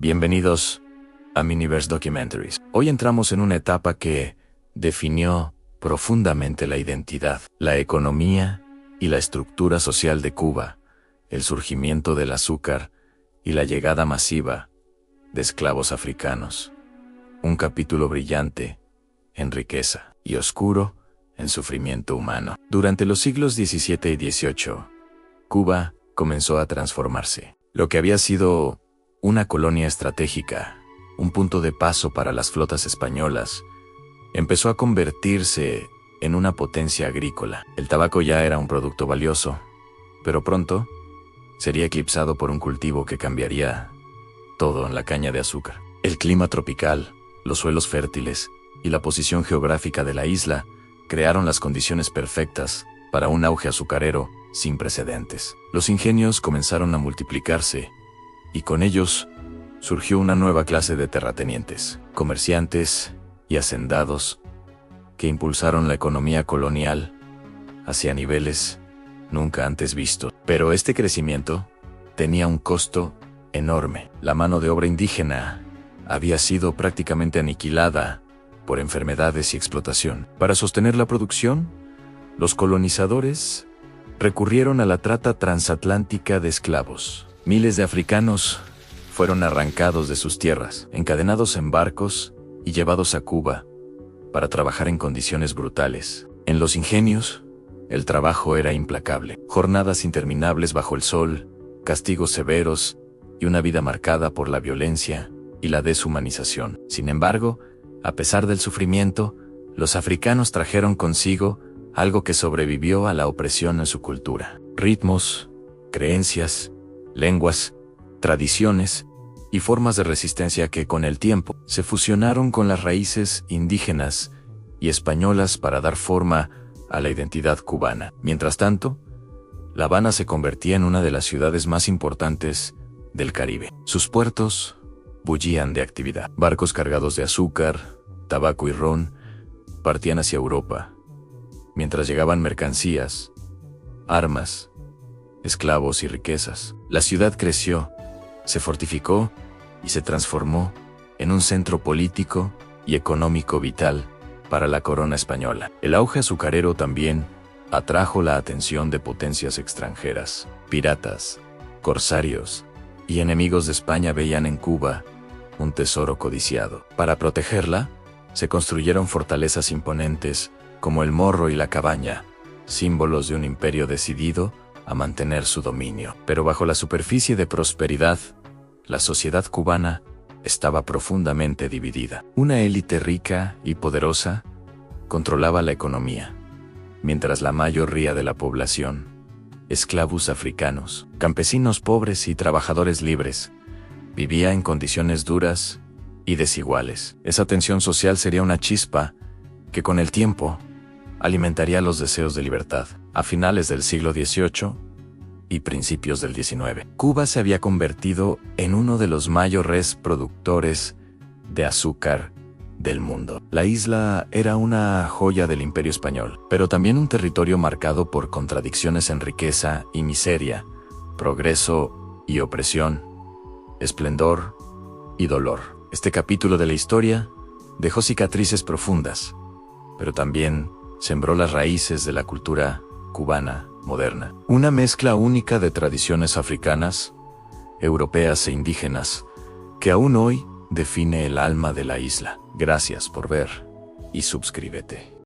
Bienvenidos a Miniverse Documentaries. Hoy entramos en una etapa que definió profundamente la identidad, la economía y la estructura social de Cuba, el surgimiento del azúcar y la llegada masiva de esclavos africanos. Un capítulo brillante en riqueza y oscuro en sufrimiento humano. Durante los siglos XVII y XVIII, Cuba comenzó a transformarse. Lo que había sido una colonia estratégica, un punto de paso para las flotas españolas, empezó a convertirse en una potencia agrícola. El tabaco ya era un producto valioso, pero pronto sería eclipsado por un cultivo que cambiaría todo en la caña de azúcar. El clima tropical, los suelos fértiles y la posición geográfica de la isla crearon las condiciones perfectas para un auge azucarero sin precedentes. Los ingenios comenzaron a multiplicarse y con ellos surgió una nueva clase de terratenientes, comerciantes y hacendados que impulsaron la economía colonial hacia niveles nunca antes vistos. Pero este crecimiento tenía un costo enorme. La mano de obra indígena había sido prácticamente aniquilada por enfermedades y explotación. Para sostener la producción, los colonizadores recurrieron a la trata transatlántica de esclavos. Miles de africanos fueron arrancados de sus tierras, encadenados en barcos y llevados a Cuba para trabajar en condiciones brutales. En los ingenios, el trabajo era implacable. Jornadas interminables bajo el sol, castigos severos y una vida marcada por la violencia y la deshumanización. Sin embargo, a pesar del sufrimiento, los africanos trajeron consigo algo que sobrevivió a la opresión en su cultura. Ritmos, creencias, lenguas, tradiciones y formas de resistencia que con el tiempo se fusionaron con las raíces indígenas y españolas para dar forma a la identidad cubana. Mientras tanto, La Habana se convertía en una de las ciudades más importantes del Caribe. Sus puertos bullían de actividad. Barcos cargados de azúcar, tabaco y ron partían hacia Europa, mientras llegaban mercancías, armas, esclavos y riquezas. La ciudad creció, se fortificó y se transformó en un centro político y económico vital para la corona española. El auge azucarero también atrajo la atención de potencias extranjeras. Piratas, corsarios y enemigos de España veían en Cuba un tesoro codiciado. Para protegerla, se construyeron fortalezas imponentes como el Morro y la Cabaña, símbolos de un imperio decidido a mantener su dominio. Pero bajo la superficie de prosperidad, la sociedad cubana estaba profundamente dividida. Una élite rica y poderosa controlaba la economía, mientras la mayoría de la población, esclavos africanos, campesinos pobres y trabajadores libres, vivía en condiciones duras y desiguales. Esa tensión social sería una chispa que con el tiempo alimentaría los deseos de libertad. A finales del siglo XVIII y principios del XIX, Cuba se había convertido en uno de los mayores productores de azúcar del mundo. La isla era una joya del Imperio Español, pero también un territorio marcado por contradicciones en riqueza y miseria, progreso y opresión, esplendor y dolor. Este capítulo de la historia dejó cicatrices profundas, pero también sembró las raíces de la cultura cubana moderna. Una mezcla única de tradiciones africanas, europeas e indígenas, que aún hoy define el alma de la isla. Gracias por ver y suscríbete.